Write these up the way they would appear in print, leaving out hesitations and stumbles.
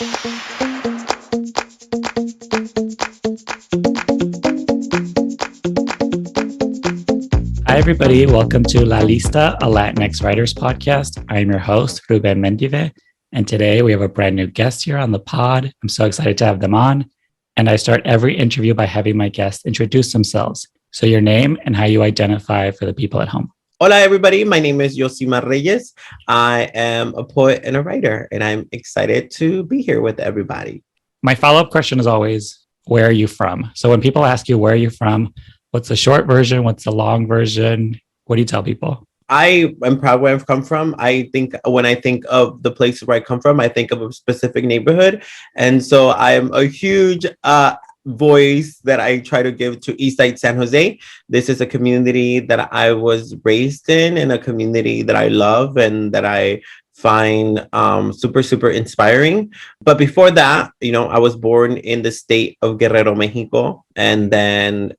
Hi, everybody. Welcome to La Lista, a LatinX writers podcast. I'm your host, Ruben Mendive. And today we have a brand new guest here on the pod. I'm so excited to have them on. And I start every interview by having my guests introduce themselves. So, your name and how you identify for the people at home. Hola, everybody. My name is Yosimar Reyes. I am a poet and a writer, and I'm excited to be here with everybody. My follow up question is always, where are you from? So, when people ask you, where are you from? What's the short version? What's the long version? What do you tell people? I am proud where I've come from. I think when I think of the place where I come from, I think of a specific neighborhood. And so I'm a huge voice that I try to give to Eastside San Jose. This is a community that I was raised in and a community that I love and that I find super inspiring. But before that, I was born in the state of Guerrero, Mexico, and then,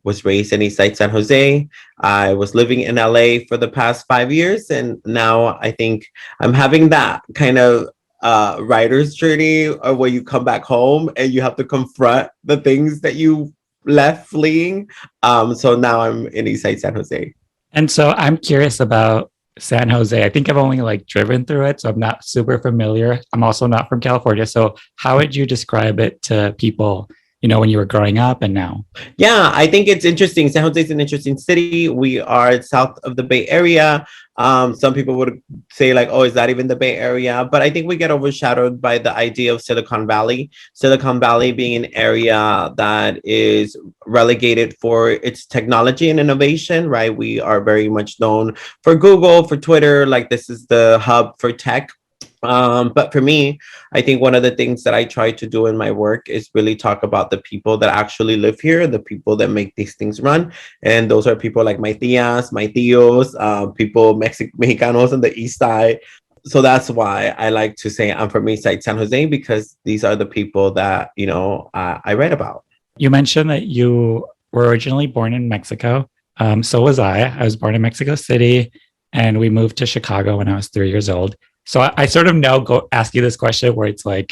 was raised in Eastside San Jose. I was living in LA for the past 5 years, and now I think I'm having that kind of writer's journey, or where you come back home and you have to confront the things that you left fleeing. So now I'm in Eastside San Jose. And so I'm curious about San Jose. I think I've only driven through it, so I'm not super familiar. I'm also not from California. So how would you describe it to people, when you were growing up and now? Yeah, I think it's interesting. San Jose is an interesting city. We are south of the Bay Area. Some people would say oh, is that even the Bay Area? But I think we get overshadowed by the idea of Silicon Valley. Silicon Valley being an area that is relegated for its technology and innovation, right? We are very much known for Google, for Twitter. This is the hub for tech. But for me, I think one of the things that I try to do in my work is really talk about the people that actually live here, the people that make these things run. And those are people like my tias, my tios, people, Mexicanos on the east side. So that's why I like to say I'm from Eastside San Jose, because these are the people that, I write about. You mentioned that you were originally born in Mexico. So was I. I was born in Mexico City, and we moved to Chicago when I was 3 years old. So I sort of now go ask you this question where it's I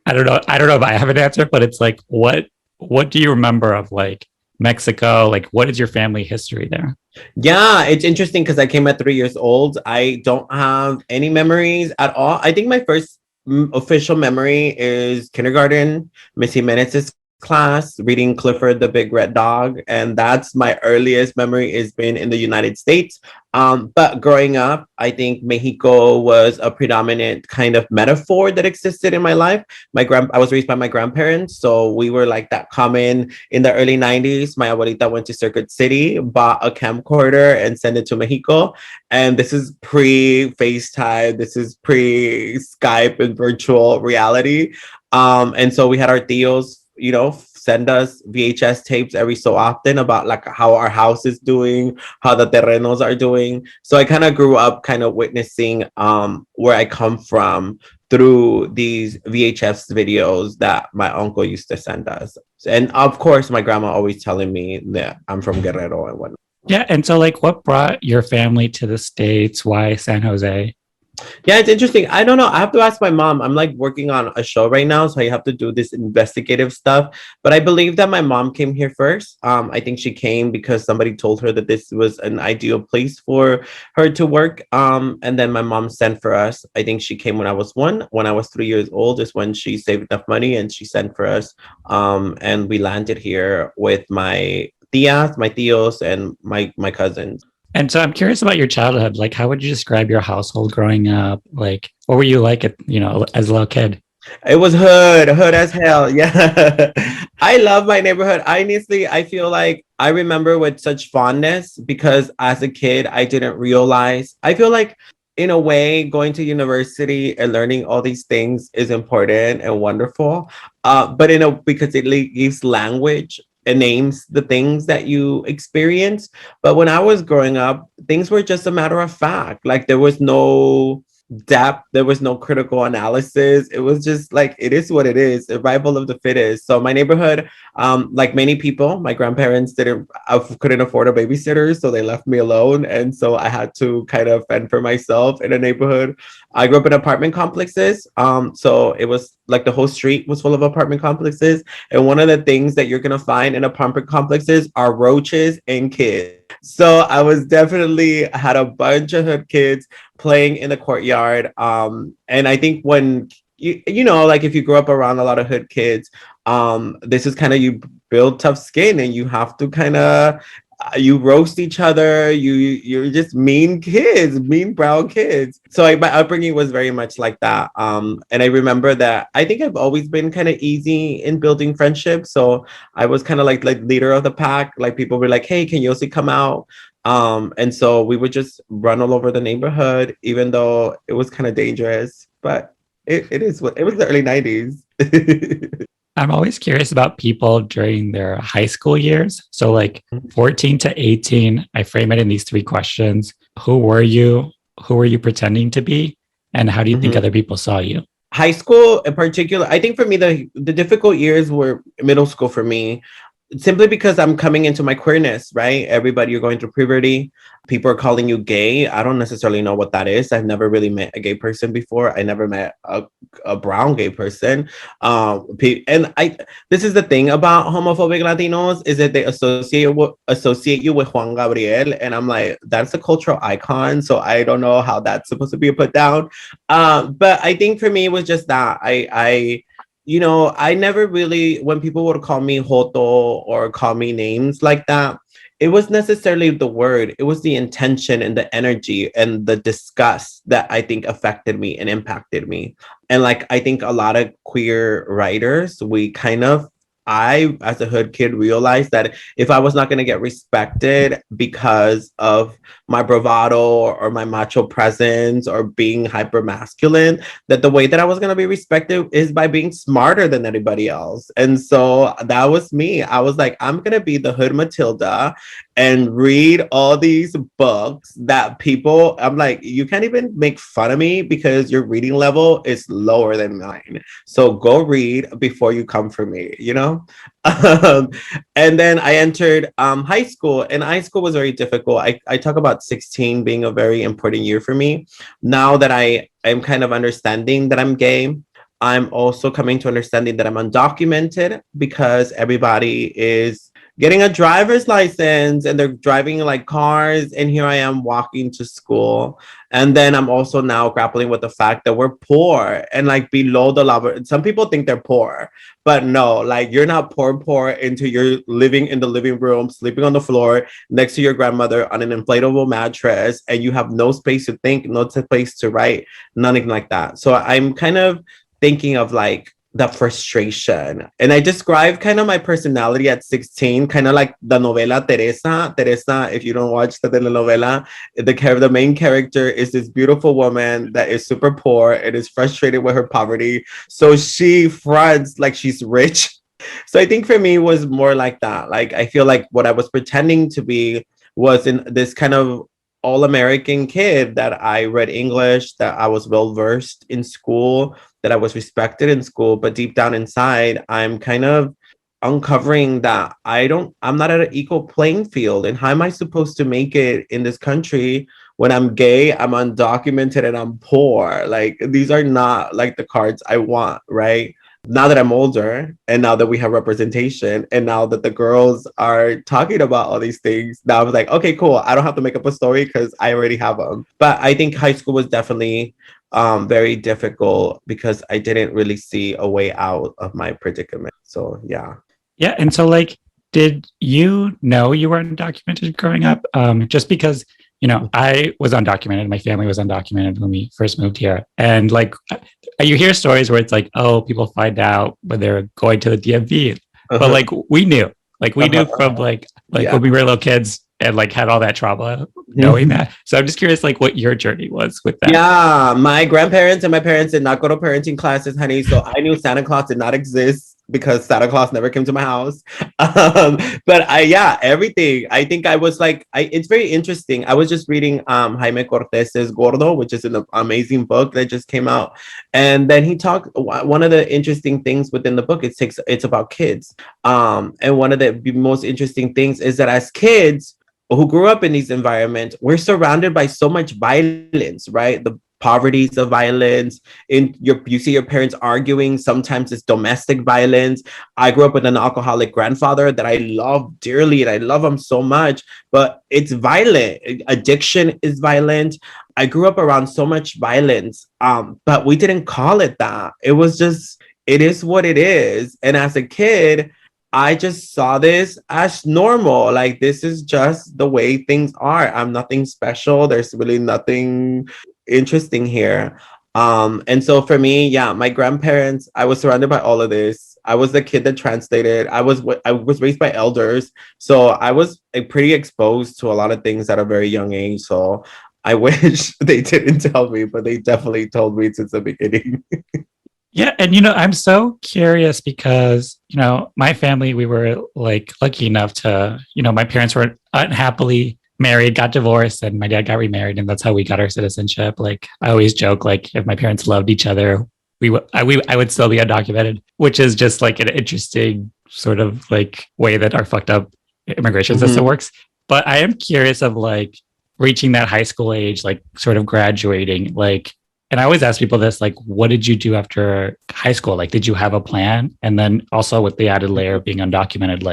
don't know if I have an answer, but it's what do you remember of Mexico? What is your family history there? Yeah, it's interesting because I came at 3 years old. I don't have any memories at all. I think my first official memory is kindergarten, Miss Jimenez's class, reading Clifford the Big Red Dog. And that's my earliest memory, is being in the United States. But growing up, I think Mexico was a predominant kind of metaphor that existed in my life. I was raised by my grandparents, so we were that common in the early 90s. My abuelita went to Circuit City, bought a camcorder, and sent it to Mexico. And this is pre-FaceTime. This is pre-Skype and virtual reality. And so we had our tios, send us VHS tapes every so often about how our house is doing, how the terrenos are doing. So I kind of grew up kind of witnessing where I come from through these VHS videos that my uncle used to send us. And of course, my grandma always telling me that I'm from Guerrero and whatnot. Yeah. And so what brought your family to the States? Why San Jose? Yeah, it's interesting. I don't know. I have to ask my mom. I'm working on a show right now, so I have to do this investigative stuff. But I believe that my mom came here first. I think she came because somebody told her that this was an ideal place for her to work. And then my mom sent for us. I think she came when I was 1. When I was 3 years old is when she saved enough money and she sent for us. And we landed here with my tias, my tios, and my cousins. And so I'm curious about your childhood. How would you describe your household growing up? What were you as a little kid? It was hood as hell. Yeah. I love my neighborhood. Honestly, I feel I remember with such fondness because as a kid, I didn't realize. I feel in a way, going to university and learning all these things is important and wonderful. But because it gives language, it names the things that you experience. But when I was growing up, things were just a matter of fact. There was no depth. There was no critical analysis. It was just like, it is what it is, survival of the fittest. So my neighborhood, like many people, my grandparents couldn't afford a babysitter, so they left me alone. And so I had to kind of fend for myself in a neighborhood. I grew up in apartment complexes. So it was like the whole street was full of apartment complexes. And one of the things that you're gonna find in apartment complexes are roaches and kids. So I was definitely had a bunch of hood kids playing in the courtyard. And I think when you know, like if you grow up around a lot of hood kids, this is kind of, you build tough skin and you have to kind of you roast each other. You're just mean kids, mean brown kids. So my upbringing was very much like that. And I remember that I think I've always been kind of easy in building friendships. So I was kind of like leader of the pack. Like people were like, "Hey, can Yossi come out?" And so we would just run all over the neighborhood, even though it was kind of dangerous. But it is what it was, the early 90s. I'm always curious about people during their high school years. So, like 14 to 18, I frame it in these three questions. Who were you? Who were you pretending to be? And how do you think other people saw you? High school in particular, I think for me, the difficult years were middle school for me, simply because I'm coming into my queerness, right? Everybody, you're going through puberty. People are calling you gay. I don't necessarily know what that is. I've never really met a gay person before. I never met a brown gay person. And this is the thing about homophobic Latinos, is that they associate you with Juan Gabriel. And I'm like, that's a cultural icon. So I don't know how that's supposed to be put down. But I think for me, it was just that you know, I never really, when people would call me Joto or call me names like that, it was necessarily the word. It was the intention and the energy and the disgust that I think affected me and impacted me. And like, I think a lot of queer writers, I, as a hood kid, realized that if I was not going to get respected because of my bravado or my macho presence or being hyper masculine, that the way that I was going to be respected is by being smarter than anybody else. And so that was me. I was like, I'm going to be the hood Matilda and read all these books that people, I'm like, you can't even make fun of me because your reading level is lower than mine. So go read before you come for me, you know? And then I entered high school, and high school was very difficult. I talk about 16 being a very important year for me. Now that I am kind of understanding that I'm gay, I'm also coming to understanding that I'm undocumented because everybody is getting a driver's license and they're driving like cars. And here I am walking to school. And then I'm also now grappling with the fact that we're poor and like below the level. Some people think they're poor, but no, like you're not poor into you're living in the living room, sleeping on the floor next to your grandmother on an inflatable mattress, and you have no space to think, no space to write, nothing like that. So I'm kind of thinking of like the frustration. And I described kind of my personality at 16, kind of like the novela Teresa. Teresa, if you don't watch the telenovela, the main character is this beautiful woman that is super poor and is frustrated with her poverty. So she fronts like she's rich. So I think for me it was more like that. Like I feel like what I was pretending to be was in this kind of all-American kid, that I read English, that I was well versed in school, that I was respected in school, but deep down inside, I'm kind of uncovering that I'm not at an equal playing field. And how am I supposed to make it in this country when I'm gay, I'm undocumented, and I'm poor? Like, these are not like the cards I want, right? Now that I'm older, and now that we have representation, and now that the girls are talking about all these things, now I was like, okay, cool. I don't have to make up a story because I already have them. But I think high school was definitely very difficult because I didn't really see a way out of my predicament. So yeah. Yeah. And so, like, did you know you were undocumented growing up? Just because, you know, I was undocumented, my family was undocumented when we first moved here. And like, you hear stories where it's like, oh, people find out when they're going to the DMV. But like, we knew from like Yeah. when we were little kids and like had all that trauma knowing that. So I'm just curious, like, what your journey was with that. Yeah, my grandparents and my parents did not go to parenting classes, honey. So I knew Santa Claus did not exist. because Santa Claus never came to my house. Everything. I think I was like, it's very interesting. I was just reading Jaime Cortez's Gordo, which is an amazing book that just came out. And then he talked, one of the interesting things within the book, it's about kids. And one of the most interesting things is that as kids who grew up in these environments, we're surrounded by so much violence, right? The poverties of violence. You see your parents arguing. Sometimes it's domestic violence. I grew up with an alcoholic grandfather that I love dearly, and I love him so much, but it's violent. Addiction is violent. I grew up around so much violence, but we didn't call it that. It was just, it is what it is. And as a kid, I just saw this as normal. Like, this is just the way things are. I'm nothing special. There's really nothing interesting here. And so for me, yeah, my grandparents, I was surrounded by all of this. I was the kid that translated. I was raised by elders. So I was pretty exposed to a lot of things at a very young age. So I wish they didn't tell me, but they definitely told me since the beginning. Yeah. And, I'm so curious because, my family, we were like lucky enough to, my parents were unhappily married, got divorced, and my dad got remarried. And that's how we got our citizenship. Like, I always joke, like, if my parents loved each other, I would still be undocumented, which is just like an interesting sort of like way that our fucked up immigration system works. But I am curious of like reaching that high school age, like sort of graduating, like, and I always ask people this, like, what did you do after high school? Like, did you have a plan? And then also with the added layer of being undocumented,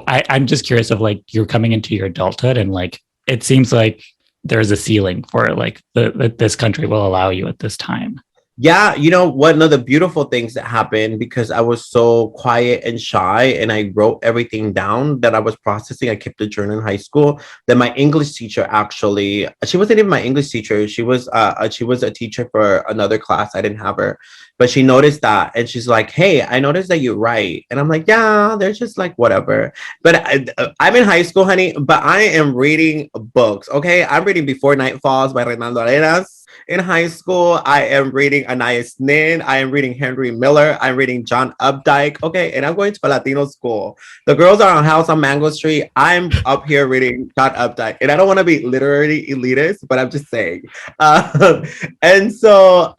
I'm just curious of like, you're coming into your adulthood and like, it seems like there's a ceiling for like this country will allow you at this time. Yeah, one of the beautiful things that happened, because I was so quiet and shy and I wrote everything down that I was processing. I kept a journal in high school. Then my English teacher, actually, she wasn't even my English teacher. She was a teacher for another class. I didn't have her, but she noticed that, and she's like, "Hey, I noticed that you write." And I'm like, "Yeah, they're just like whatever." But I'm in high school, honey. But I am reading books. Okay, I'm reading Before Night Falls by Reynaldo Arenas. In high school, I am reading Anais Nin. I am reading Henry Miller. I'm reading John Updike. Okay, and I'm going to a Latino school. The girls are on House on Mango Street. I'm up here reading John Updike. And I don't want to be literally elitist, but I'm just saying. And so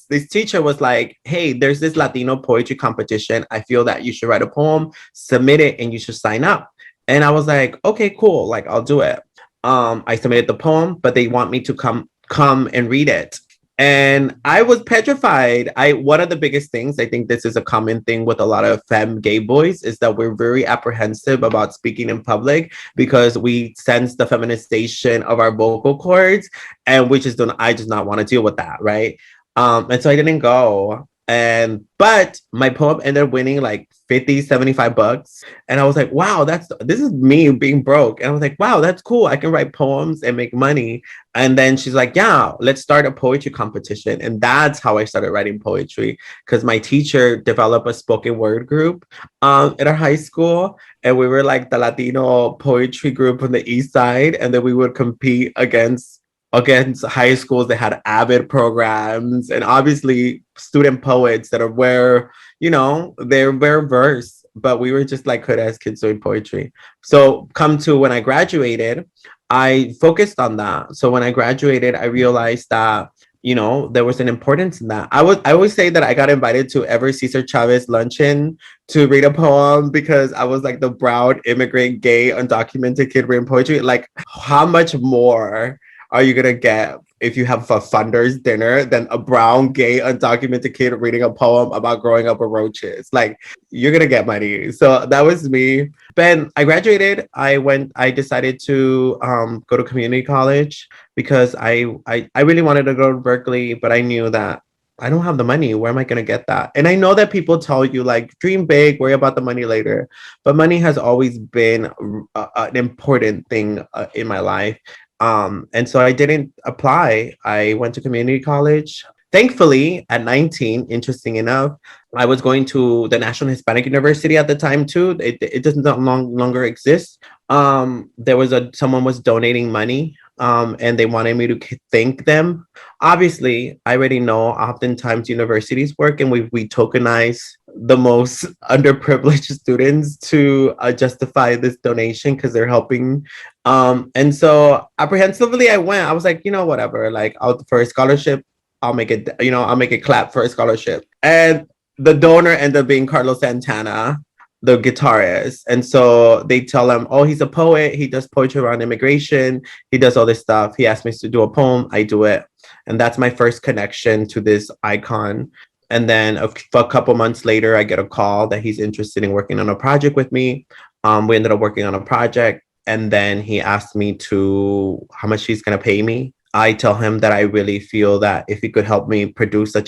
this teacher was like, "Hey, there's this Latino poetry competition. I feel that you should write a poem, submit it, and you should sign up." And I was like, "Okay, cool. Like, I'll do it." I submitted the poem, but they want me to come and read it. And I was petrified. One of the biggest things, I think this is a common thing with a lot of femme gay boys, is that we're very apprehensive about speaking in public because we sense the feminization of our vocal cords, and I just not want to deal with that, right? And so I didn't go. But my poem ended up winning like $50-$75. And I was like, wow, this is me being broke. And I was like, wow, that's cool. I can write poems and make money. And then she's like, yeah, let's start a poetry competition. And that's how I started writing poetry, because my teacher developed a spoken word group at our high school. And we were like the Latino poetry group on the East Side. And then we would compete against high schools that had avid programs, and obviously student poets that are they're very verse, but we were just like hood ass kids doing poetry. So come to when I graduated, I focused on that. So when I graduated, I realized that there was an importance in that. I always say that I got invited to every Cesar Chavez luncheon to read a poem because I was like the brown immigrant gay undocumented kid reading poetry. Like, how much more are you gonna get if you have a funder's dinner than a brown gay undocumented kid reading a poem about growing up with roaches? Like, you're gonna get money. So that was me. Then I graduated. I decided to go to community college because I really wanted to go to Berkeley, but I knew that I don't have the money. Where am I going to get that? And I know that people tell you like, dream big, worry about the money later. But money has always been an important thing in my life. And so I didn't apply. I went to community college. Thankfully, at 19, interesting enough, I was going to the National Hispanic University at the time too. It doesn't no longer exist. Someone was donating money and they wanted me to thank them. Obviously, I already know oftentimes universities work and we tokenize the most underprivileged students to justify this donation because they're helping. And so apprehensively, I went. I was like, whatever. Like, for a scholarship, I'll make it. I'll make it clap for a scholarship. And the donor ended up being Carlos Santana, the guitarist. And so they tell him, oh, he's a poet. He does poetry around immigration. He does all this stuff. He asked me to do a poem. I do it. And that's my first connection to this icon. And then a couple months later, I get a call that he's interested in working on a project with me. We ended up working on a project. And then he asked me how much he's going to pay me. I tell him that I really feel that if he could help me produce a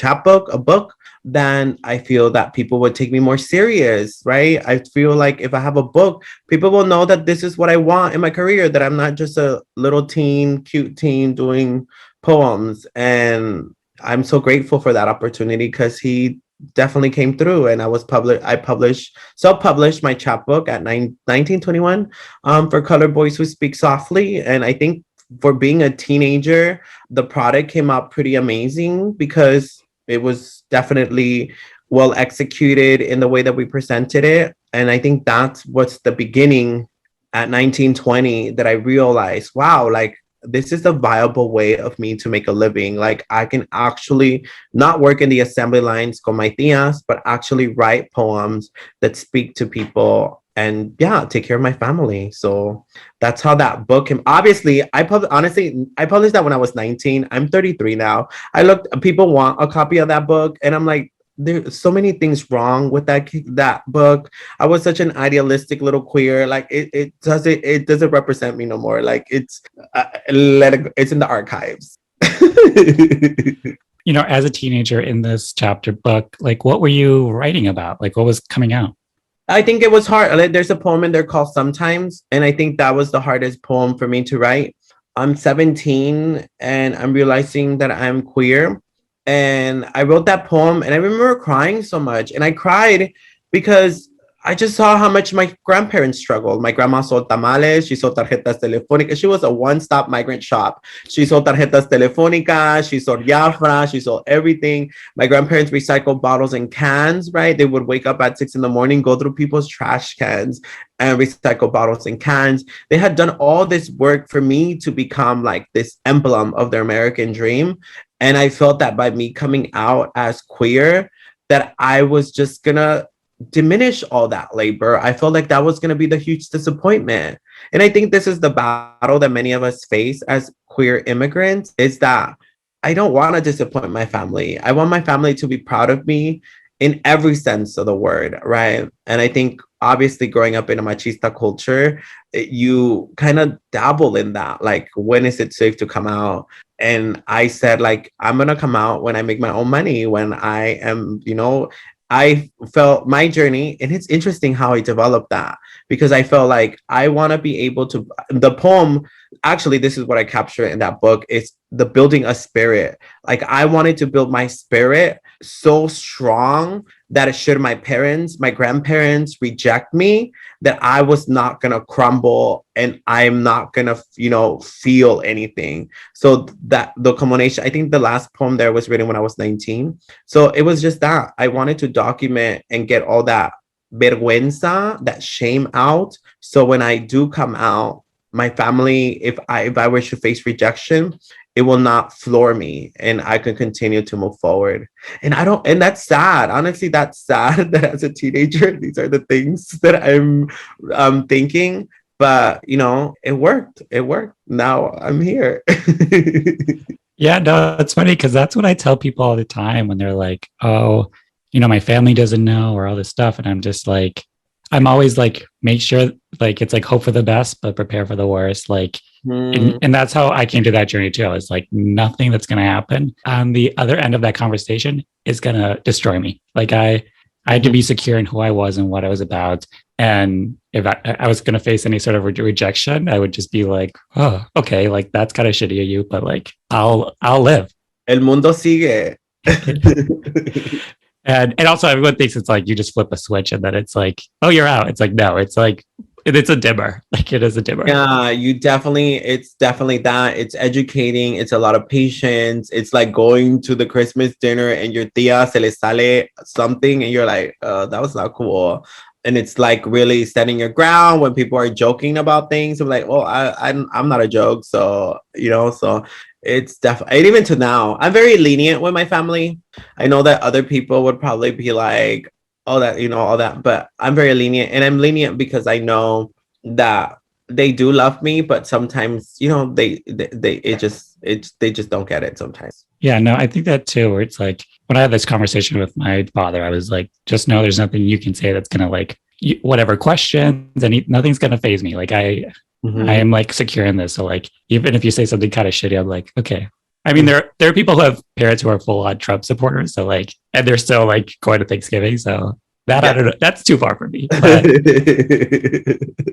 book, then I feel that people would take me more serious, right? I feel like if I have a book, people will know that this is what I want in my career, that I'm not just a little cute teen doing poems. And I'm so grateful for that opportunity because he definitely came through. And I self-published my chapbook at 1921 for colored boys who speak softly. And I think for being a teenager, the product came out pretty amazing because it was definitely well executed in the way that we presented it. And I think that's what's the beginning at 1920 that I realized, wow, like this is a viable way of me to make a living. Like I can actually not work in the assembly lines con my tías, but actually write poems that speak to people and take care of my family. So that's how that book came. Obviously, I published that when I was 19. I'm 33 now. People want a copy of that book, and I'm like, there's so many things wrong with that book. I was such an idealistic little queer. Like it doesn't represent me no more. Like it's it's in the archives. As a teenager in this chapter book, like what were you writing about? Like what was coming out? I think it was hard. Like, there's a poem in there called Sometimes, and I think that was the hardest poem for me to write. I'm 17 and I'm realizing that I'm queer. And I wrote that poem and I remember crying so much. And I cried because I just saw how much my grandparents struggled. My grandma sold tamales. She sold tarjetas telefónicas. She was a one-stop migrant shop. She sold tarjetas telefónicas. She sold Jafra. She sold everything. My grandparents recycled bottles and cans, right? They would wake up at 6 a.m, go through people's trash cans and recycle bottles and cans. They had done all this work for me to become like this emblem of their American dream. And I felt that by me coming out as queer, that I was just gonna diminish all that labor. I felt like that was going to be the huge disappointment. And I think this is the battle that many of us face as queer immigrants, is that I don't want to disappoint my family. I want my family to be proud of me in every sense of the word, right? And I think obviously growing up in a machista culture, you kind of dabble in that. Like, when is it safe to come out? And I said, like, I'm going to come out when I make my own money, when I am, I felt my journey, and it's interesting how I developed that, because I felt like I want to be able to, the poem, actually, this is what I capture in that book, is the building a spirit. Like I wanted to build my spirit so strong that should my grandparents reject me, that I was not going to crumble and I'm not going to, feel anything. So that the combination, I think the last poem there was written when I was 19. So it was just that I wanted to document and get all that vergüenza, that shame out. So when I do come out, my family, if I were to face rejection, it will not floor me and I can continue to move forward. And that's sad. Honestly, that's sad that as a teenager, these are the things that I'm thinking. But, it worked. It worked. Now I'm here. Yeah, no, it's funny because that's what I tell people all the time when they're like, oh, my family doesn't know, or all this stuff. And I'm just like, I'm always like, make sure, like, it's like hope for the best, but prepare for the worst. Like, and that's how I came to that journey too. It's like nothing that's going to happen on the other end of that conversation is going to destroy me. Like I had to be secure in who I was and what I was about. And if I was going to face any sort of rejection, I would just be like, oh, okay, like that's kind of shitty of you, but like, I'll live. El mundo sigue. And also everyone thinks it's like you just flip a switch and then it's like, oh, you're out. It's like, no, it's like it's a dimmer. Like it is a dimmer. Yeah, it's definitely that. It's educating. It's a lot of patience. It's like going to the Christmas dinner and your tia se le sale something and you're like, that was not cool. And it's like really standing your ground when people are joking about things. I'm like, well, I'm not a joke. So, so it's definitely, and even to now, I'm very lenient with my family. I know that other people would probably be like, oh, that, all that, but I'm very lenient. And I'm lenient because I know that they do love me, but sometimes they just don't get it sometimes. Yeah, no, I think that too. Where it's like when I had this conversation with my father, I was like, just know there's nothing you can say that's gonna like whatever questions and nothing's gonna phase me. Like I am like secure in this. So like even if you say something kind of shitty, I'm like, okay. I mean, there are people who have parents who are full on Trump supporters, so like, and they're still like going to Thanksgiving. So that I don't know, that's too far for me.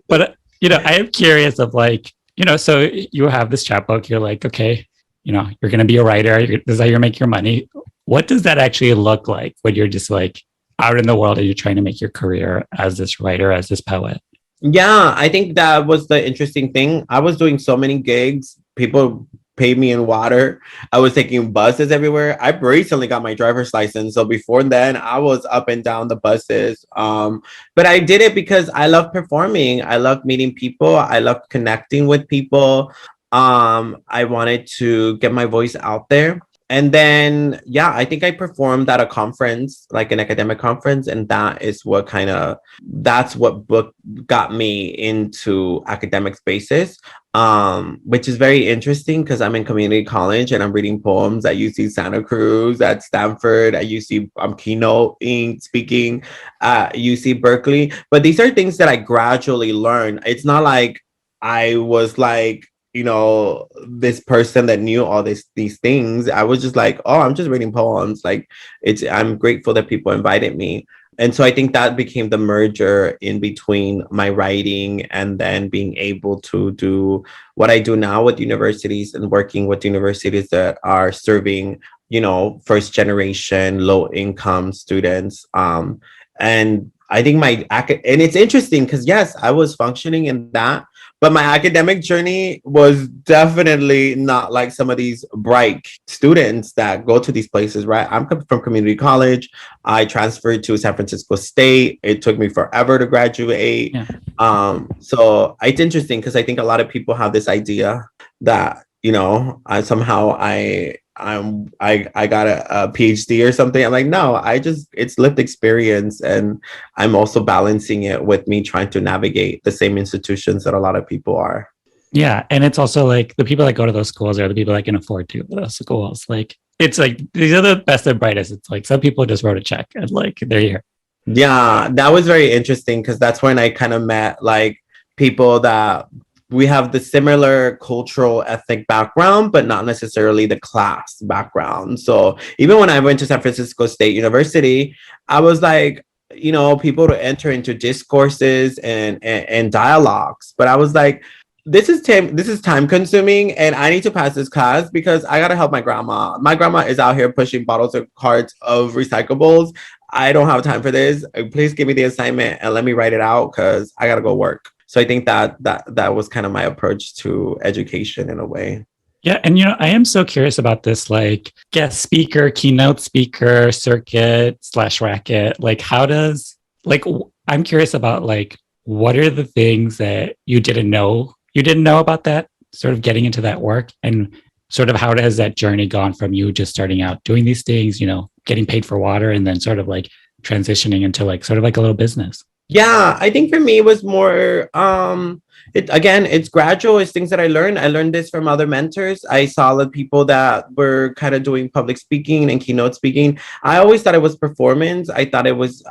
But I am curious of like, so you have this chapbook. You're like, okay, you're going to be a writer. This is how you make your money. What does that actually look like when you're just like out in the world and you're trying to make your career as this writer, as this poet? Yeah, I think that was the interesting thing. I was doing so many gigs. People paid me in water. I was taking buses everywhere. I recently got my driver's license. So before then, I was up and down the buses. But I did it because I love performing. I love meeting people. I love connecting with people. I wanted to get my voice out there. And then, yeah, I think I performed at a conference, like an academic conference. And that's what book got me into academic spaces, which is very interesting because I'm in community college and I'm reading poems at UC Santa Cruz, at Stanford, at UC, I'm keynoting, speaking at UC Berkeley. But these are things that I gradually learned. It's not like I was like, this person that knew all these things. I was just like, oh, I'm just reading poems. Like I'm grateful that people invited me. And so I think that became the merger in between my writing and then being able to do what I do now with universities and working with universities that are serving, first generation, low income students. And I think and it's interesting because yes, I was functioning in that, but my academic journey was definitely not like some of these bright students that go to these places, right? I'm from community college. I transferred to San Francisco State. It took me forever to graduate. Yeah. So it's interesting because I think a lot of people have this idea that, I got a PhD or something. I'm like, no, it's lived experience. And I'm also balancing it with me trying to navigate the same institutions that a lot of people are. Yeah. And it's also like the people that go to those schools are the people that can afford to go to those schools. Like, it's like, these are the best and brightest. It's like some people just wrote a check and like, they're here. Yeah, that was very interesting because that's when I kind of met like people that we have the similar cultural ethnic background, but not necessarily the class background. So even when I went to San Francisco State University, I was like, people to enter into discourses and dialogues. But I was like, this is time consuming and I need to pass this class because I got to help my grandma. My grandma is out here pushing bottles of carts of recyclables. I don't have time for this. Please give me the assignment and let me write it out because I got to go work. So I think that was kind of my approach to education in a way. Yeah. And, I am so curious about this, like guest speaker, keynote speaker, circuit / racket. Like, I'm curious about like, what are the things that you didn't know about that, sort of getting into that work, and sort of how has that journey gone from you just starting out doing these things, getting paid for water, and then sort of like transitioning into like sort of like a little business? Yeah, I think for me it was more it's gradual. It's things that I learned. I learned this from other mentors. I saw the people that were kind of doing public speaking and keynote speaking. I always thought it was performance. I thought it was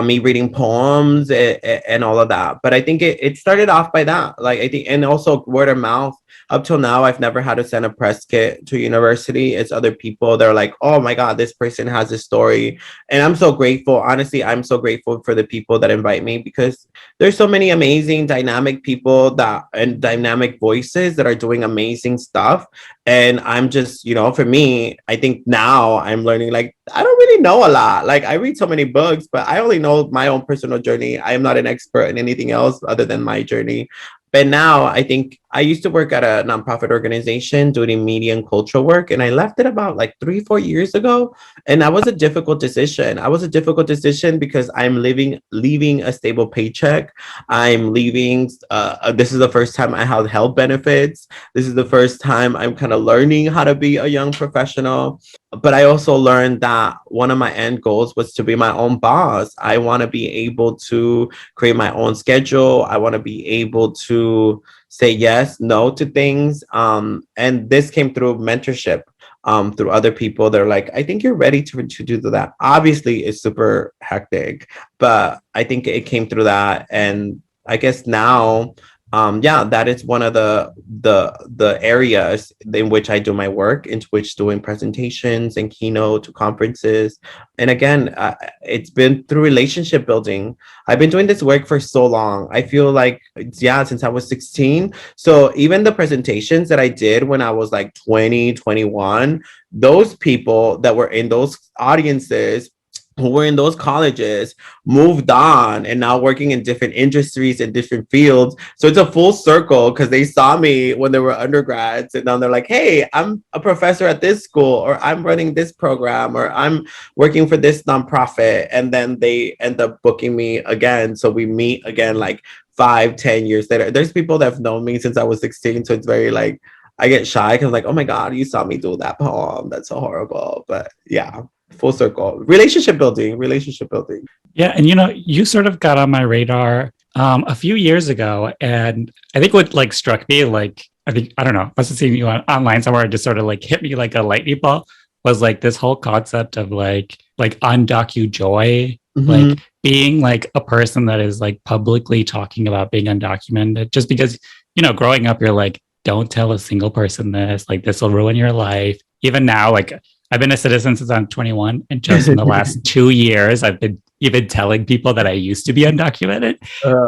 me reading poems and all of that. But I think it started off by that. Like I think, and also word of mouth. Up till now, I've never had to send a press kit to university. It's other people. They're like, oh my God, this person has a story. And I'm so grateful. Honestly, I'm so grateful for the people that invite me because there's so many amazing, dynamic people and dynamic voices that are doing amazing stuff. And I'm just, for me, I think now I'm learning, like, I don't really know a lot. Like, I read so many books, but I only know my own personal journey. I am not an expert in anything else other than my journey. But now I think I used to work at a nonprofit organization doing media and cultural work. And I left it about like 3, 4 years ago. And that was a difficult decision. I was a difficult decision because I'm leaving a stable paycheck. I'm leaving. This is the first time I have health benefits. This is the first time I'm kind of learning how to be a young professional. But I also learned that one of my end goals was to be my own boss. I want to be able to create my own schedule. I want to be able to say yes, no to things. And this came through mentorship, through other people. They're like, I think you're ready to do that. Obviously, it's super hectic, but I think it came through that. And I guess now, yeah, that is one of the areas in which I do my work, in which doing presentations and keynote conferences. And again, it's been through relationship building. I've been doing this work for so long. I feel like, yeah, since I was 16. So even the presentations that I did when I was like 20, 21, those people that were in those audiences who were in those colleges moved on and now working in different industries and different fields. So it's a full circle because they saw me when they were undergrads and now they're like, hey, I'm a professor at this school, or I'm running this program, or I'm working for this nonprofit. And then they end up booking me again. So we meet again like 5, 10 years later. There's people that have known me since I was 16. So it's very like, I get shy because like, oh my God, you saw me do that poem. That's so horrible. But yeah, full circle. Relationship building. Yeah, and you sort of got on my radar a few years ago, and I think what like struck me, like I don't know, must have seen you online somewhere, and just sort of like hit me like a lightning bolt, was like this whole concept of like undocu joy, like being like a person that is like publicly talking about being undocumented, just because growing up, you're like, don't tell a single person this, like this will ruin your life. Even now, like I've been a citizen since I'm 21, and just in the last 2 years, I've been even telling people that I used to be undocumented,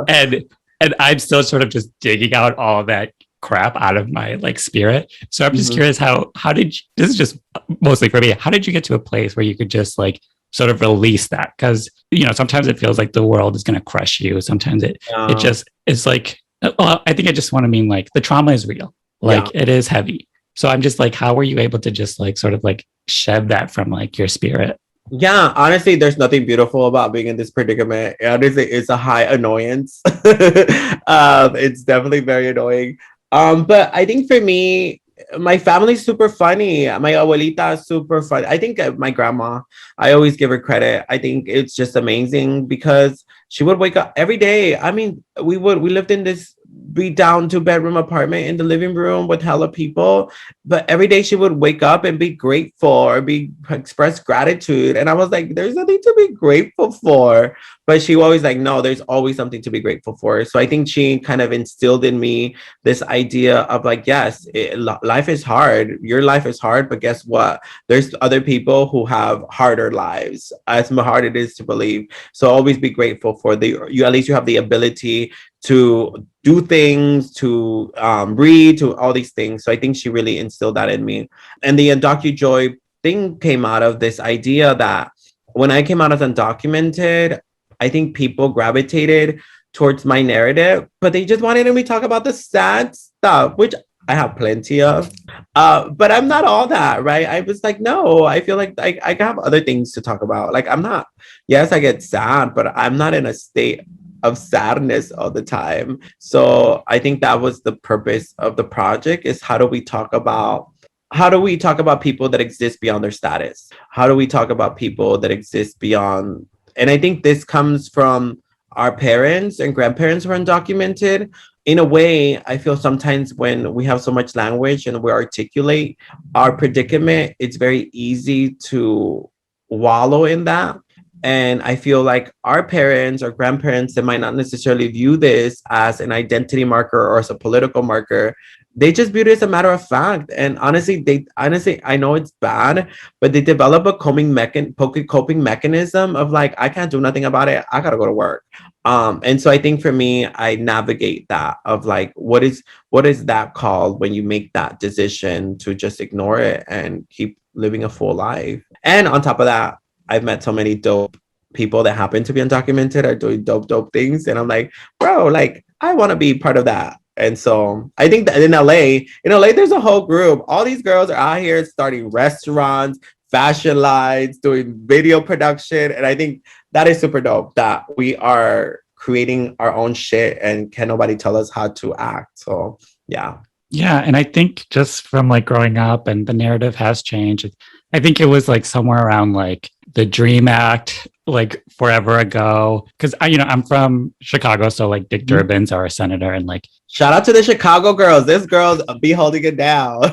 and I'm still sort of just digging out all of that crap out of my like spirit. So I'm just curious, how did you, this is just mostly for me, how did you get to a place where you could just like sort of release that? Because sometimes it feels like the world is going to crush you. Sometimes it just is like, well, I think I just want to mean like the trauma is real, like it is heavy. So I'm just like, how were you able to just like sort of like shed that from like your spirit? Yeah, honestly, there's nothing beautiful about being in this predicament. Honestly, it's a high annoyance. It's definitely very annoying. But I think for me, my family's super funny. My abuelita is super funny. I think my grandma, I always give her credit. I think it's just amazing because she would wake up every day. I mean, we lived in this be down 2-bedroom apartment in the living room with hella people, but every day she would wake up and be grateful or express gratitude, and I was like, there's nothing to be grateful for. But she always like, no, there's always something to be grateful for. So I think she kind of instilled in me this idea of like, yes, life is hard, your life is hard, but guess what, there's other people who have harder lives, as hard it is to believe. So always be grateful for you, at least you have the ability to do things, to read, to all these things. So I think she really instilled that in me. And the DocuJoy thing came out of this idea that when I came out as undocumented, I think people gravitated towards my narrative, but they just wanted me to talk about the sad stuff, which I have plenty of. But I'm not all that, right? I was like, no, I feel like I have other things to talk about. Like I'm not, yes, I get sad, but I'm not in a state of sadness all the time. So I think that was the purpose of the project, is how do we talk about people that exist beyond their status? How do we talk about people that exist beyond? And I think this comes from our parents and grandparents who are undocumented. In a way, I feel sometimes when we have so much language and we articulate our predicament, it's very easy to wallow in that. And I feel like our parents or grandparents that might not necessarily view this as an identity marker or as a political marker, they just view it as a matter of fact. And honestly, I know it's bad, but they develop a coping mechanism of like, I can't do nothing about it. I gotta go to work. And so I think for me, I navigate that of like, what is that called when you make that decision to just ignore it and keep living a full life? And on top of that, I've met so many dope people that happen to be undocumented are doing dope things. And I'm like, bro, like I want to be part of that. And so I think that in LA, there's a whole group. All these girls are out here starting restaurants, fashion lines, doing video production. And I think that is super dope that we are creating our own shit and can nobody tell us how to act. So yeah. Yeah. And I think just from like growing up and the narrative has changed. I think it was like somewhere around like the Dream Act, like forever ago. Cause I'm from Chicago. So like Dick Durbin's our senator and like. Shout out to the Chicago girls. This girls be holding it down.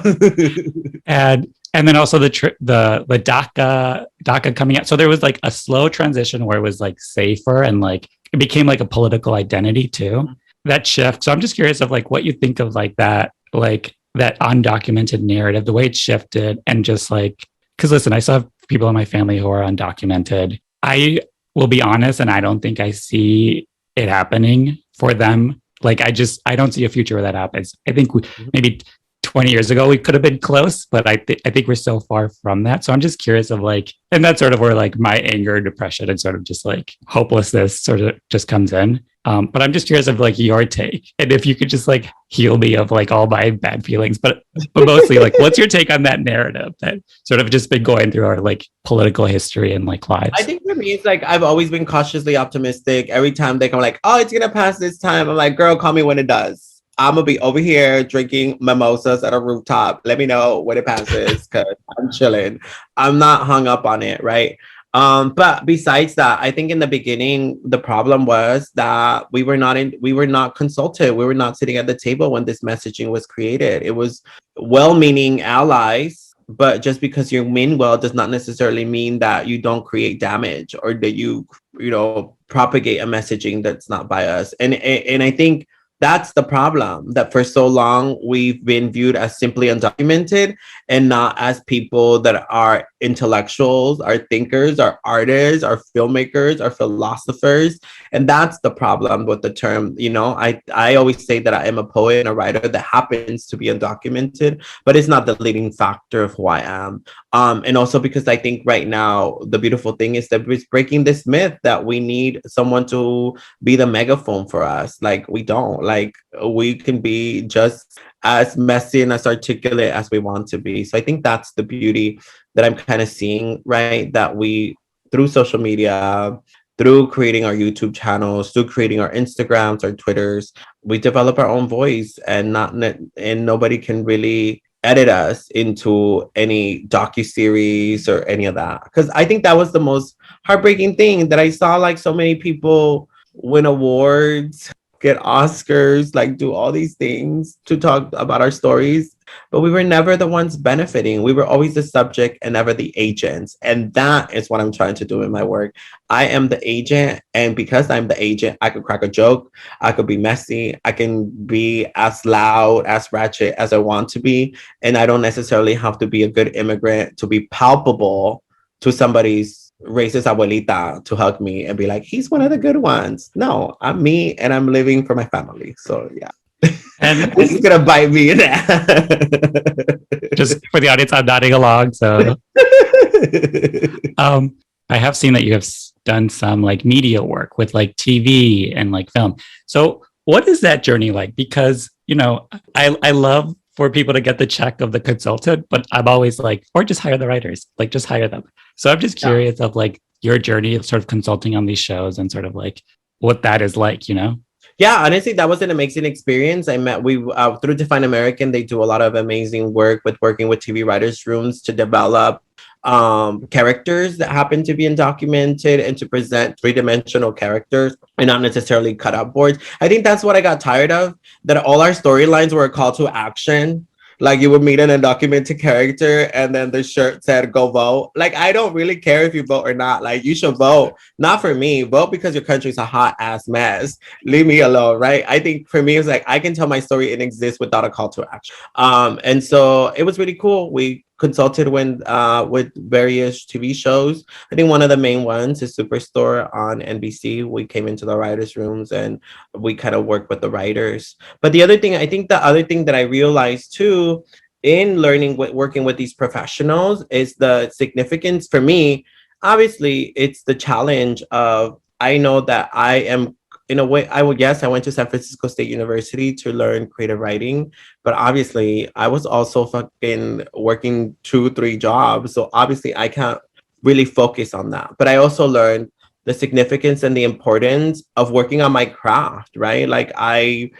and then also the DACA coming out. So there was like a slow transition where it was like safer and like it became like a political identity too. That shift. So I'm just curious of like what you think of like that undocumented narrative, the way it shifted, and just like, because listen, I still have people in my family who are undocumented. I will be honest, and I don't think I see it happening for them. Like I don't see a future where that happens. I think maybe 20 years ago we could have been close, but I think we're so far from that. So I'm just curious of like, and that's sort of where like my anger, depression, and sort of just like hopelessness sort of just comes in. But I'm just curious of like your take, and if you could just like heal me of like all my bad feelings, but mostly like, what's your take on that narrative that sort of just been going through our like political history and like lives? I think for me, it's like I've always been cautiously optimistic. Every time they come like, oh, it's gonna pass this time, I'm like, girl, call me when it does. I'm gonna be over here drinking mimosas at a rooftop. Let me know when it passes because I'm chilling. I'm not hung up on it, right? But besides that, I think in the beginning, the problem was that we were not consulted. We were not sitting at the table when this messaging was created. It was well-meaning allies, but just because you mean well does not necessarily mean that you don't create damage or that you propagate a messaging that's not by us. And I think that's the problem, that for so long we've been viewed as simply undocumented and not as people that are intellectuals, are thinkers, are artists, are filmmakers, are philosophers. And that's the problem with the term. I always say that I am a poet and a writer that happens to be undocumented, but it's not the leading factor of who I am. And also because I think right now the beautiful thing is that it's breaking this myth that we need someone to be the megaphone for us. Like we don't. Like we can be just as messy and as articulate as we want to be. So I think that's the beauty that I'm kind of seeing, right? That we, through social media, through creating our YouTube channels, through creating our Instagrams, our Twitters, we develop our own voice, and nobody can really edit us into any docuseries or any of that. Because I think that was the most heartbreaking thing, that I saw like so many people win awards, get Oscars, like do all these things to talk about our stories, but we were never the ones benefiting. We were always the subject and never the agents. And that is what I'm trying to do in my work. I am the agent, and because I'm the agent, I could crack a joke, I could be messy, I can be as loud, as ratchet as I want to be, and I don't necessarily have to be a good immigrant to be palpable to somebody's racist abuelita to hug me and be like, he's one of the good ones. No, I'm me, and I'm living for my family. So yeah. And this is gonna bite me in that. Just for the audience, I'm nodding along. So I have seen that you have done some like media work with like TV and like film. So what is that journey like? Because I love for people to get the check of the consultant, but I'm always like, or just hire the writers, like just hire them. So I'm just curious of like your journey of sort of consulting on these shows and sort of like what that is like, Yeah, honestly, that was an amazing experience. Through Define American, they do a lot of amazing work with working with TV writers' rooms to develop characters that happen to be undocumented and to present three-dimensional characters and not necessarily cut out boards. I think that's what I got tired of, that all our storylines were a call to action. Like you would meet an undocumented character and then the shirt said go vote. Like I don't really care if you vote or not. Like you should vote. Not for me. Vote because your country's a hot ass mess. Leave me alone, right? I think for me it's like I can tell my story and exist without a call to action. And so it was really cool. We consulted with various TV shows. I think one of the main ones is Superstore on NBC. We came into the writers' rooms and we kind of worked with the writers. But the other thing, I think the other thing that I realized too in learning working with these professionals is the significance for me. Obviously, it's the challenge of I know that I am in a way, I would yes, I went to San Francisco State University to learn creative writing, but obviously I was also fucking working 2, 3 jobs. So obviously I can't really focus on that. But I also learned the significance and the importance of working on my craft, right? Like I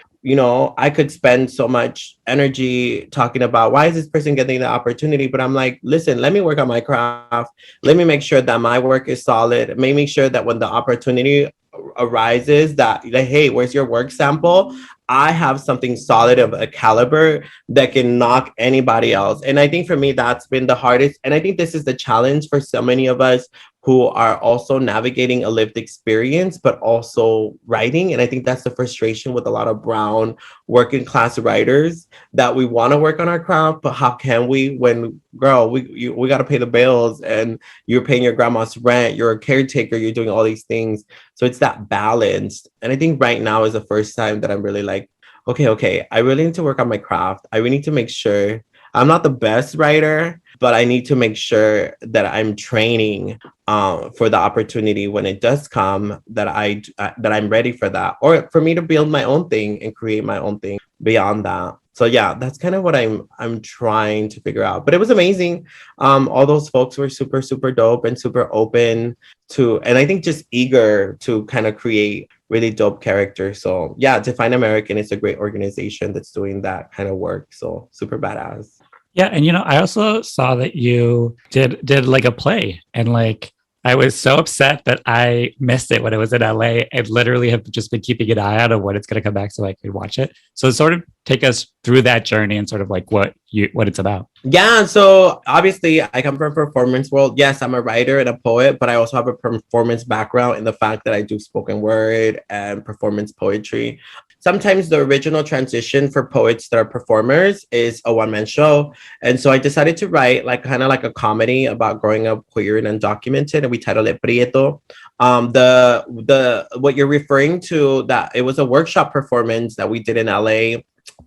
could spend so much energy talking about why is this person getting the opportunity, but I'm like, listen, let me work on my craft. Let me make sure that my work is solid. Let me make sure that when the opportunity arises that like, hey, where's your work sample? I have something solid of a caliber that can knock anybody else. And I think for me, that's been the hardest. And I think this is the challenge for so many of us who are also navigating a lived experience, but also writing. And I think that's the frustration with a lot of brown working class writers that we want to work on our craft, but how can we when, girl, we got to pay the bills and you're paying your grandma's rent, you're a caretaker, you're doing all these things. So it's that balance. And I think right now is the first time that I'm really like, okay, I really need to work on my craft. I really need to make sure I'm not the best writer, but I need to make sure that I'm training for the opportunity when it does come that I'm ready for that, or for me to build my own thing and create my own thing beyond that. So yeah, that's kind of what I'm trying to figure out. But it was amazing. All those folks were super, super dope and super open to, and I think just eager to kind of create really dope characters. So yeah, Define American is a great organization that's doing that kind of work. So super badass. Yeah, and I also saw that you did like a play, and like I was so upset that I missed it when it was in LA. I literally have just been keeping an eye out of when it's going to come back so I could watch it. So sort of take us through that journey and sort of like what it's about. Yeah, so obviously I come from performance world. Yes, I'm a writer and a poet, but I also have a performance background in the fact that I do spoken word and performance poetry. Sometimes the original transition for poets that are performers is a one-man show. And so I decided to write like kind of like a comedy about growing up queer and undocumented, and we titled it Prieto. The what you're referring to, that it was a workshop performance that we did in LA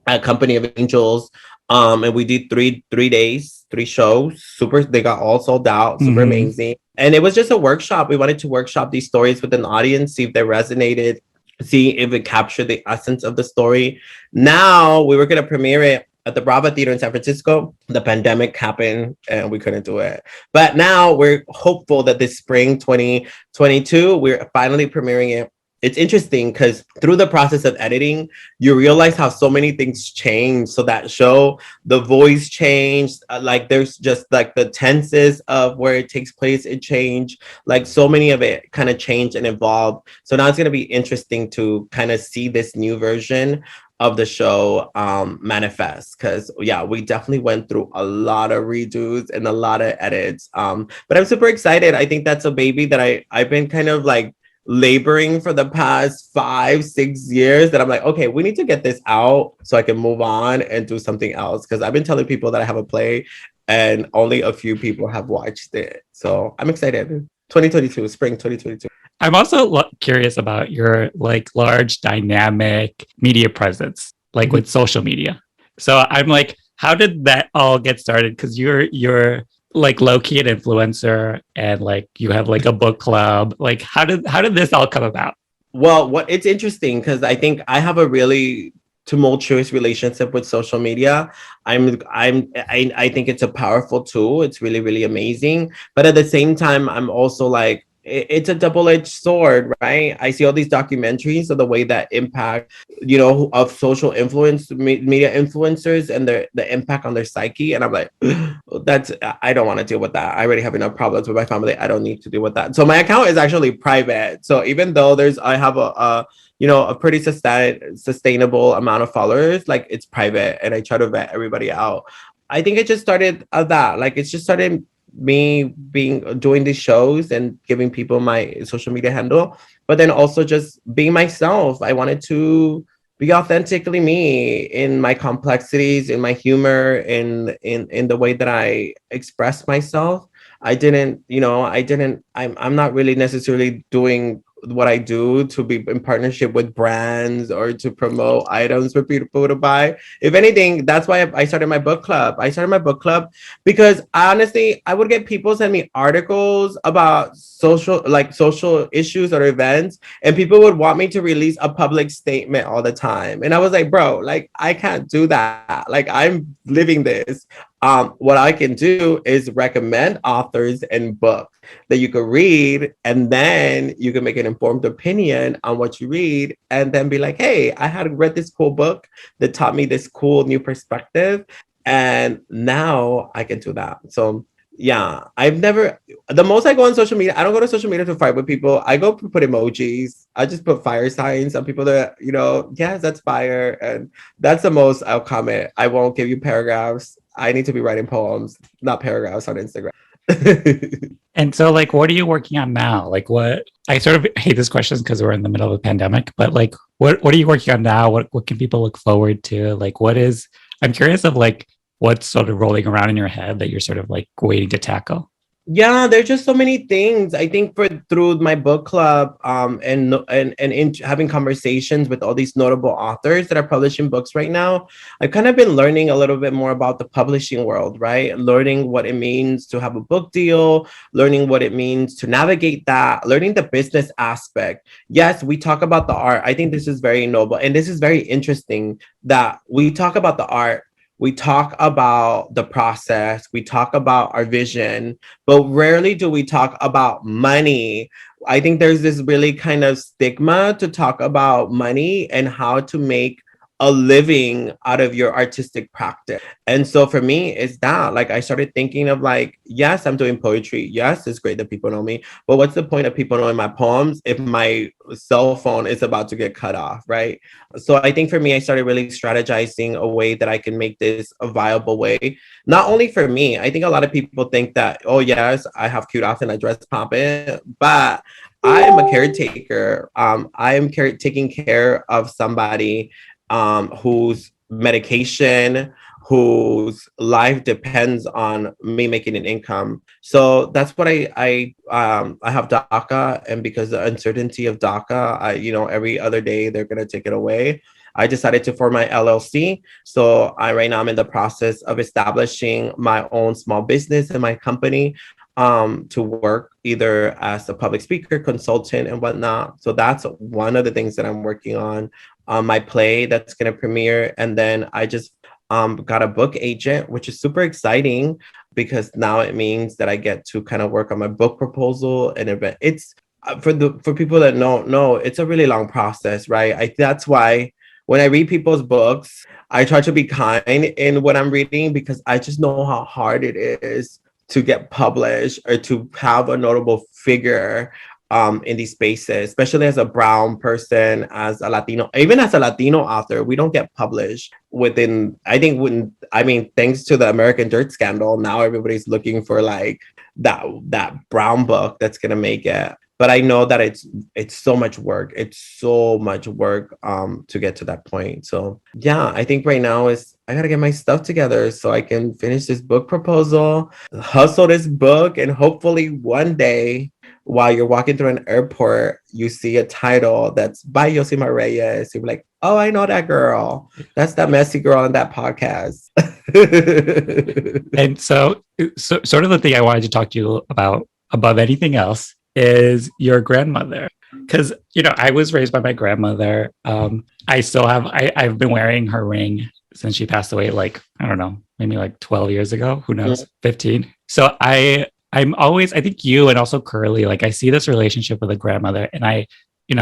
at Company of Angels. And we did three days, 3 shows. Super, they got all sold out, super amazing. And it was just a workshop. We wanted to workshop these stories with an audience, see if they resonated, see if it captured the essence of the story. Now we were going to premiere it at the Brava Theater in San Francisco. The pandemic happened and we couldn't do it. But now we're hopeful that this spring 2022, we're finally premiering it. It's interesting because through the process of editing, you realize how so many things change. So that show, the voice changed, like there's just like the tenses of where it takes place, it changed. Like so many of it kind of changed and evolved. So now it's going to be interesting to kind of see this new version of the show manifest, because yeah, we definitely went through a lot of redos and a lot of edits. But I'm super excited. I think that's a baby that I've been kind of like laboring for the past 5-6 years, that I'm like, okay, we need to get this out so I can move on and do something else, because I've been telling people that I have a play and only a few people have watched it. So I'm excited. 2022, spring 2022. I'm also curious about your like large dynamic media presence, like with social media. So I'm like, how did that all get started? Because you're like low-key an influencer, and like you have like a book club. Like how did this all come about? Well, it's interesting because I think I have a really tumultuous relationship with social media. I think it's a powerful tool. It's really, really amazing. But at the same time, I'm also like it's a double-edged sword, right? I see all these documentaries of the way that impact, of social influence, media influencers, and the impact on their psyche, and I'm like, that's I don't want to deal with that. I already have enough problems with my family. I don't need to deal with that. So my account is actually private. So even though I have a pretty sustainable amount of followers, like it's private, and I try to vet everybody out. I think it just started that. Like it's just started me doing these shows and giving people my social media handle, but then also just being myself. I wanted to be authentically me in my complexities, in my humor, in the way that I express myself. I'm not really necessarily doing what I do to be in partnership with brands or to promote items for people to buy. If anything, that's why I started my book club. I started my book club because honestly, I would get people send me articles about social issues or events, and people would want me to release a public statement all the time. And I was like, bro, like I can't do that. Like I'm living this. What I can do is recommend authors and books that you could read, and then you can make an informed opinion on what you read, and then be like, hey, I had read this cool book that taught me this cool new perspective, and now I can do that. So yeah, the most I go on social media, I don't go to social media to fight with people. I go put emojis. I just put fire signs on people that, yes, that's fire. And that's the most I'll comment. I won't give you paragraphs. I need to be writing poems, not paragraphs on Instagram. And so, like, what are you working on now? Like, what I sort of hate this question because we're in the middle of a pandemic, but like, what are you working on now? What can people look forward to? Like, I'm curious of like what's sort of rolling around in your head that you're sort of like waiting to tackle. Yeah, there's just so many things. I think through my book club, and having conversations with all these notable authors that are publishing books right now, I've kind of been learning a little bit more about the publishing world, right? Learning what it means to have a book deal, learning what it means to navigate that, learning the business aspect. Yes, we talk about the art. I think this is very noble, and this is very interesting that we talk about the art. We talk about the process, we talk about our vision, but rarely do we talk about money. I think there's this really kind of stigma to talk about money and how to make a living out of your artistic practice. And so for me, it's that like I started thinking of like, yes, I'm doing poetry. Yes, it's great that people know me, but what's the point of people knowing my poems if my cell phone is about to get cut off, right? So I think for me, I started really strategizing a way that I can make this a viable way, not only for me. I think a lot of people think that, oh yes, I have cute outfit and I dress poppin', but I am a caretaker. I am taking care of somebody whose medication, whose life depends on me making an income. So that's what I have DACA, and because the uncertainty of DACA, every other day they're gonna take it away. I decided to form my LLC. So right now I'm in the process of establishing my own small business and my company to work either as a public speaker, consultant, and whatnot. So that's one of the things that I'm working on. My play that's going to premiere, and then I just got a book agent, which is super exciting because now it means that I get to kind of work on my book proposal and event. It's for people that don't know, it's a really long process, right? That's why when I read people's books, I try to be kind in what I'm reading because I just know how hard it is to get published or to have a notable figure in these spaces, especially as a brown person, as a Latino, even as a Latino author, we don't get published within, thanks to the American Dirt scandal, now everybody's looking for like that brown book that's going to make it. But I know that it's so much work. It's so much work to get to that point. So yeah, I think right now I gotta get my stuff together so I can finish this book proposal, hustle this book, and hopefully one day while you're walking through an airport, you see a title that's by Yosimar Reyes. You're like, oh, I know that girl. That's that messy girl on that podcast. And so sort of the thing I wanted to talk to you about above anything else is your grandmother. Because, I was raised by my grandmother. I've been wearing her ring since she passed away, like, I don't know, maybe like 12 years ago. Who knows? 15. So I think you and also Curly, like I see this relationship with a grandmother and I,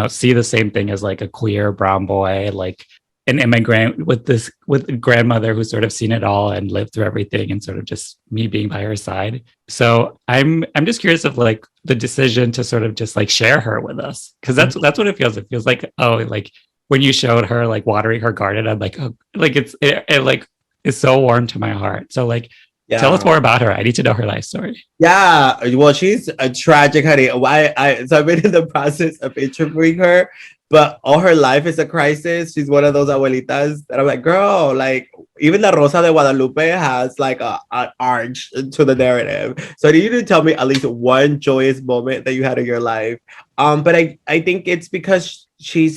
see the same thing as like a queer brown boy, like an immigrant with a grandmother who's sort of seen it all and lived through everything and sort of just me being by her side. So I'm just curious of like the decision to sort of just like share her with us. Cause that's what it feels. It feels like, oh, like when you showed her like watering her garden, I'm like, oh, like it like is so warm to my heart. So like tell us Yeah. more about her. I need to know her life story. Yeah, well, she's a tragic, honey. So I've been in the process of interviewing her, but all her life is a crisis. She's one of those abuelitas that I'm like, girl, like even the Rosa de Guadalupe has like an arch to the narrative. So you need to tell me at least one joyous moment that you had in your life. But I think it's because she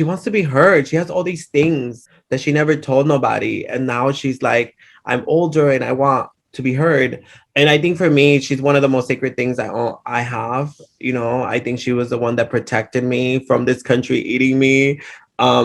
wants to be heard. She has all these things that she never told nobody, and now she's like, I'm older and I want to be heard. And I think for me, she's one of the most sacred things I have. I think she was the one that protected me from this country eating me.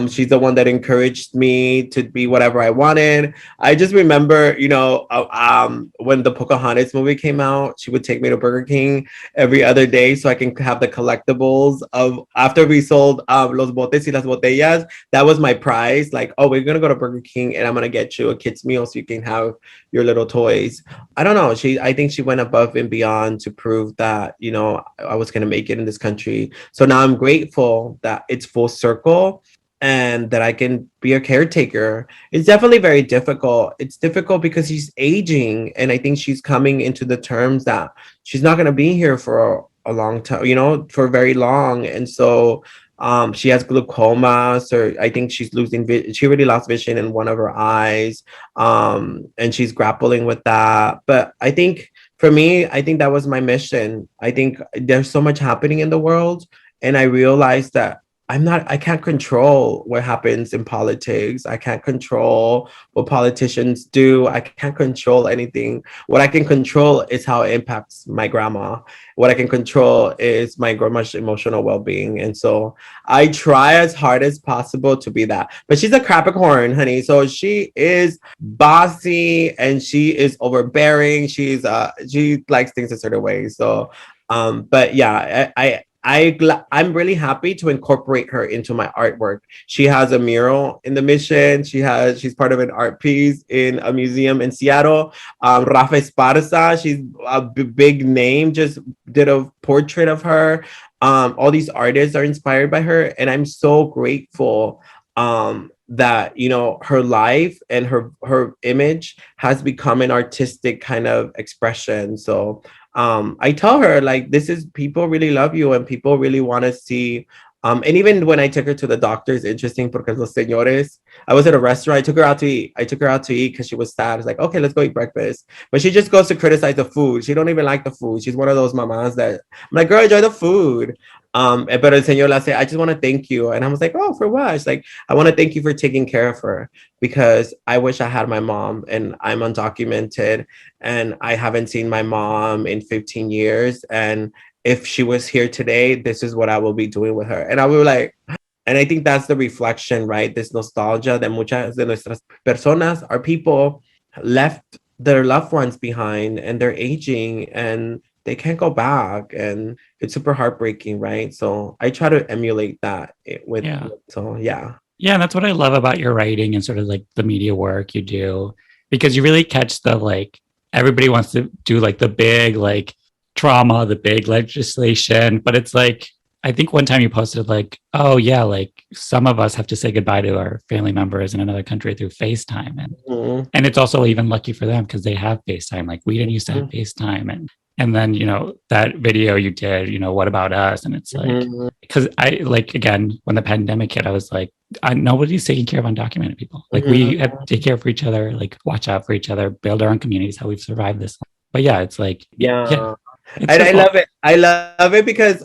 She's the one that encouraged me to be whatever I wanted. I just remember, when the Pocahontas movie came out, she would take me to Burger King every other day so I can have the collectibles of after we sold los botes y las botellas. That was my prize. Like, oh, we're gonna go to Burger King and I'm gonna get you a kid's meal so you can have your little toys. I don't know. I think she went above and beyond to prove that, I was going to make it in this country. So now I'm grateful that it's full circle and that I can be a caretaker. It's definitely very difficult. It's difficult because she's aging. And I think she's coming into the terms that she's not going to be here for a long time, for very long. And so she has glaucoma. So I think she's she already lost vision in one of her eyes. And she's grappling with that. But I think for me, I think that was my mission. I think there's so much happening in the world. And I realized that I can't control what happens in politics. I can't control what politicians do. I can't control anything. What I can control is how it impacts my grandma. What I can control is my grandma's emotional well-being. And so I try as hard as possible to be that. But she's a Capricorn, honey. So she is bossy and she is overbearing. She likes things a certain way. So but yeah, I'm really happy to incorporate her into my artwork. She has a mural in the Mission. She's part of an art piece in a museum in Seattle. Rafa Esparza, she's a big name, just did a portrait of her. All these artists are inspired by her, and I'm so grateful that her life and her image has become an artistic kind of expression. So I tell her like this is people really love you and people really want to see. And even when I took her to the doctor, it's interesting because los señores, I was at a restaurant. I took her out to eat because she was sad. It's like, okay, let's go eat breakfast. But she just goes to criticize the food. She don't even like the food. She's one of those mamas that I'm like, girl, enjoy the food. But el señor la say, I just want to thank you. And I was like, oh, for what? It's like, I want to thank you for taking care of her because I wish I had my mom and I'm undocumented and I haven't seen my mom in 15 years. And if she was here today, this is what I will be doing with her. And I will like, and I think that's the reflection, right? This nostalgia that muchas de nuestras personas, our people, left their loved ones behind and they're aging and they can't go back. And it's super heartbreaking, right? So I try to emulate that so yeah. Yeah, and that's what I love about your writing and sort of like the media work you do, because you really catch the like everybody wants to do like the big like trauma, the big legislation, but it's like I think one time you posted like, oh yeah, like some of us have to say goodbye to our family members in another country through FaceTime, and it's also even lucky for them because they have FaceTime. Like we didn't used to have FaceTime, and then that video you did, what about us? And it's like because I like again when the pandemic hit, I was like, nobody's taking care of undocumented people. Like we have to take care for each other, like watch out for each other, build our own communities. How we've survived this. But yeah, it's like yeah. And I love it. I love it because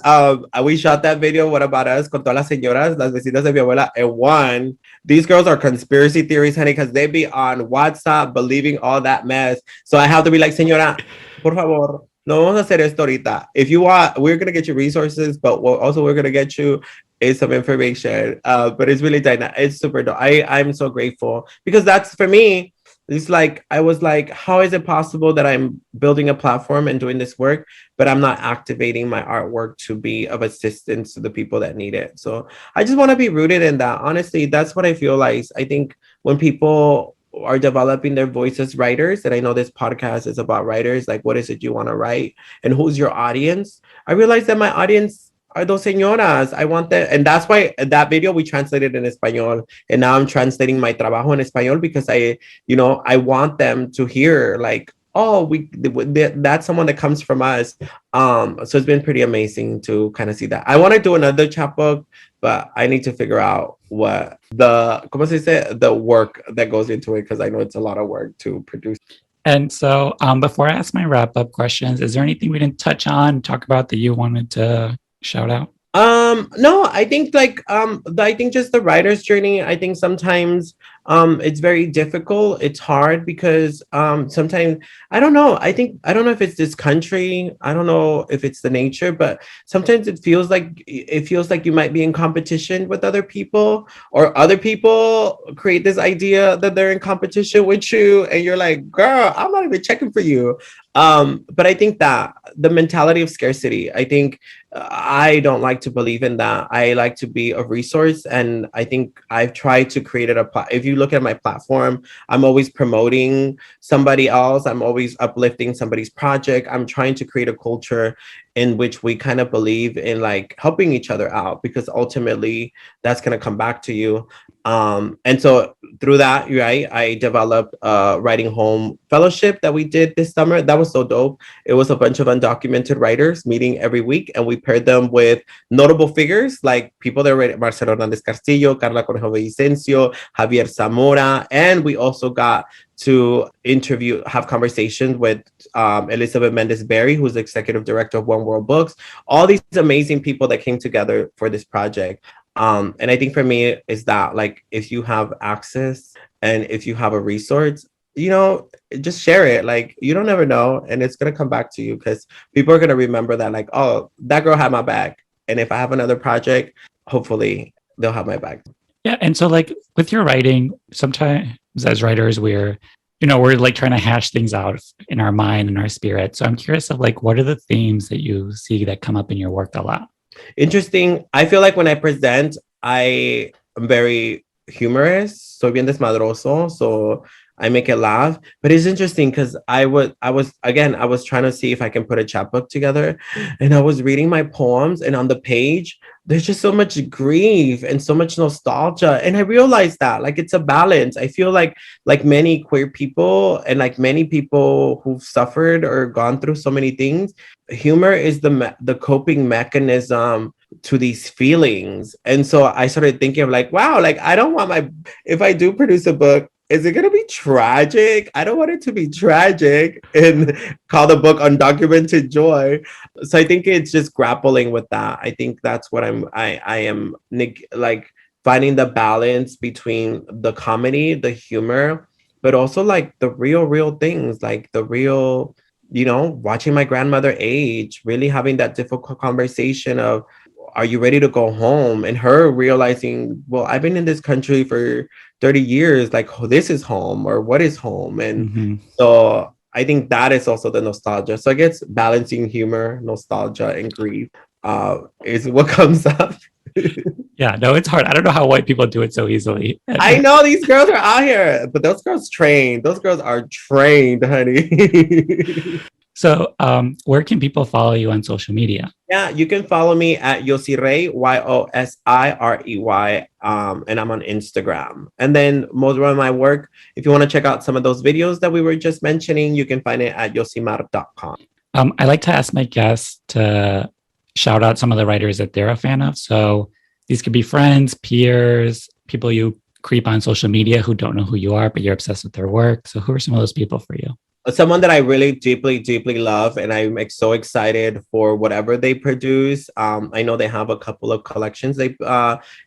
we shot that video, What About Us, con todas las señoras, las vecinas de mi abuela, and one, these girls are conspiracy theories, honey, because they be on WhatsApp believing all that mess. So I have to be like, señora, por favor, no vamos a hacer esto ahorita. If you want, we're going to get you resources, but also we're going to get you is some information. But it's really dynamic. It's super dope. I'm so grateful because that's for me, It's like, I was like, how is it possible that I'm building a platform and doing this work, but I'm not activating my artwork to be of assistance to the people that need it? So I just want to be rooted in that. Honestly, that's what I feel like. I think when people are developing their voice as writers, and I know this podcast is about writers, like what is it you want to write and who's your audience? I realized that my audience are those señoras. I want that. And that's why that video we translated in Espanol. And now I'm translating my trabajo in Espanol because I want them to hear like, oh, that's someone that comes from us. So it's been pretty amazing to kind of see that. I want to do another chapbook, but I need to figure out what como se dice, the work that goes into it, because I know it's a lot of work to produce. And so before I ask my wrap up questions, is there anything we didn't touch on, talk about that you wanted to shout out? No, I think I think just the writer's journey, I think sometimes it's very difficult. It's hard because sometimes I don't know if it's this country, I don't know if it's the nature, but sometimes it feels like you might be in competition with other people, or other people create this idea that they're in competition with you, and you're like, girl, I'm not even checking for you. But I think that the mentality of scarcity, I think I don't like to believe in that. I like to be a resource, and I think I've tried to create if you look at my platform, I'm always promoting somebody else. I'm always uplifting somebody's project. I'm trying to create a culture in which we kind of believe in like helping each other out, because ultimately that's going to come back to you. And so through that, right, I developed a writing home fellowship that we did this summer. That was so dope. It was a bunch of undocumented writers meeting every week, and we paired them with notable figures like people that write: Marcelo Hernández Castillo, Carla Cornejo Vicencio, Javier Zamora, and we also got to have conversations with Elizabeth Mendez Berry, who's the executive director of One World Books. All these amazing people that came together for this project. And I think for me is that, like, if you have access and if you have a resource, just share it. Like, you don't ever know, and it's gonna come back to you, because people are gonna remember that, like, oh, that girl had my back, and if I have another project, hopefully they'll have my back. Yeah, and so like with your writing, sometimes as writers, we're like trying to hash things out in our mind and our spirit. So I'm curious of like, what are the themes that you see that come up in your work a lot? Interesting. I feel like when I present, I am very humorous, soy bien desmadroso, so I make it laugh. But it's interesting because I was trying to see if I can put a chapbook together, and I was reading my poems, and on the page, there's just so much grief and so much nostalgia. And I realized that, like, it's a balance. I feel like many queer people and like many people who've suffered or gone through so many things, humor is the coping mechanism to these feelings. And so I started thinking of like, wow, like I don't want if I do produce a book, is it going to be tragic? I don't want it to be tragic and call the book Undocumented Joy. So I think it's just grappling with that. I think that's what I am like, finding the balance between the comedy, the humor, but also like the real things, like the real, watching my grandmother age, really having that difficult conversation of, are you ready to go home? And her realizing, well, I've been in this country for 30 years, like, oh, this is home, or what is home? And so I think that is also the nostalgia. So I guess balancing humor, nostalgia, and grief is what comes up. Yeah, no, it's hard. I don't know how white people do it so easily. I know these girls are out here, but those girls trained. Those girls are trained, honey. So where can people follow you on social media? Yeah, you can follow me at Yosirey, Yosirey, and I'm on Instagram. And then most of my work, if you want to check out some of those videos that we were just mentioning, you can find it at yosimar.com. I like to ask my guests to shout out some of the writers that they're a fan of. So these could be friends, peers, people you creep on social media who don't know who you are, but you're obsessed with their work. So who are some of those people for you? someone that I really deeply love, and I'm so excited for whatever they produce. I know they have a couple of collections they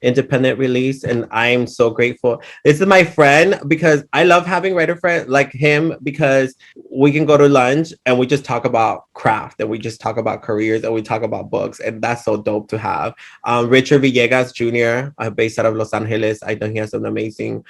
independent release, and I'm so grateful. This is my friend because I love having writer friend like him because we can go to lunch and we just talk about craft and we just talk about careers and we talk about books, and that's so dope to have. Richard Villegas Jr., based out of Los Angeles, I know he has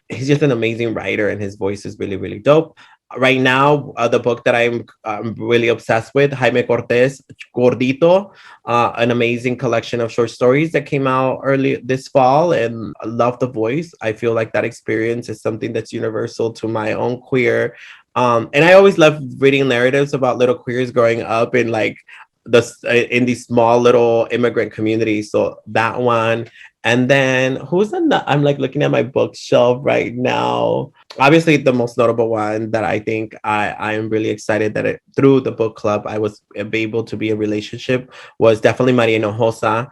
he's just an amazing writer, and his voice is really dope. Right now, the book that I'm really obsessed with, Jaime Cortez, Gordito, an amazing collection of short stories that came out early this fall, and I love the voice. I feel like that experience is something that's universal to my own queer. And I always love reading narratives about little queers growing up in like in these small little immigrant communities. So that one. And then I'm like looking at my bookshelf right now. Obviously, the most notable one that I think I am really excited that through the book club I was able to be in a relationship was definitely Maria Hinojosa.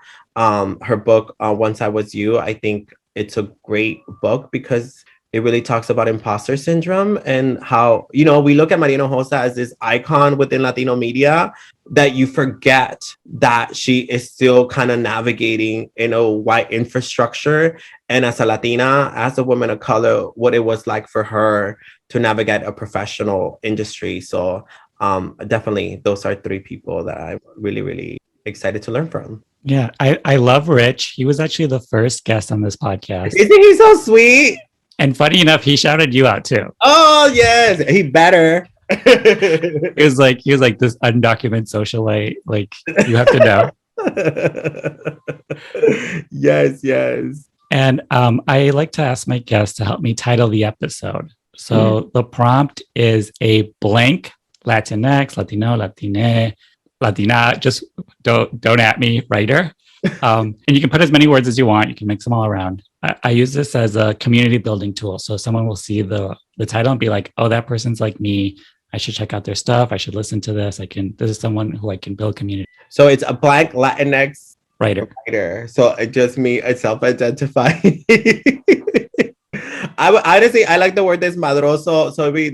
Her book, Once I Was You. I think it's a great book because it really talks about imposter syndrome and how, we look at Maria Hinojosa as this icon within Latino media that you forget that she is still kind of navigating in a white infrastructure. And as a Latina, as a woman of color, what it was like for her to navigate a professional industry. So definitely those are three people that I'm really excited to learn from. Yeah, I love Rich. He was actually the first guest on this podcast. Isn't he so sweet? And funny enough, he shouted you out too. Oh yes, he better. He was like this undocumented socialite. Like, you have to know. Yes. And I like to ask my guests to help me title the episode. So the prompt is a blank Latinx, Latino, Latine, Latina. Just don't at me, writer. And you can put as many words as you want. You can mix them all around. I use this as a community building tool. So someone will see the title and be like, oh, that person's like me. I should check out their stuff. I should listen to this. This is someone who I can build community. So it's a Black Latinx writer. So it just me, I self-identify. I like the word desmadroso. So maybe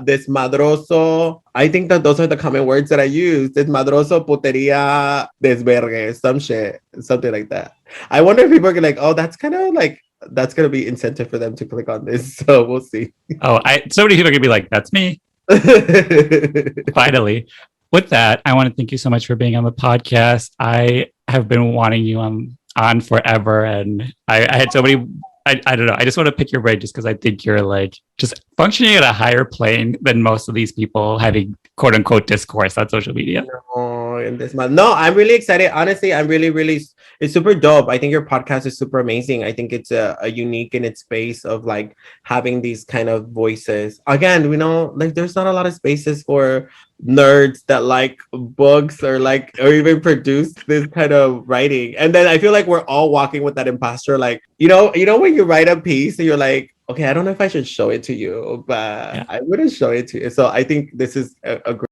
desmadroso. I think that those are the common words that I use. Desmadroso, puteria, desvergue, something like that. I wonder if people are like, oh, that's kind of like, that's going to be incentive for them to click on this. So we'll see. Oh, so many people are going to be like, that's me. Finally. With that, I want to thank you so much for being on the podcast. I have been wanting you on forever. And I had so many, I don't know. I just want to pick your brain just because I think you're like just functioning at a higher plane than most of these people having quote unquote discourse on social media. No, I'm really excited. Honestly, I'm really, it's super dope. I think your podcast is super amazing. I think it's a unique in its space of like having these kind of voices. Again, like there's not a lot of spaces for nerds that like books or even produce this kind of writing. And then I feel like we're all walking with that imposter, like, when you write a piece and you're like, okay, I don't know if I should show it to you, but yeah. I wouldn't show it to you. So I think this is a great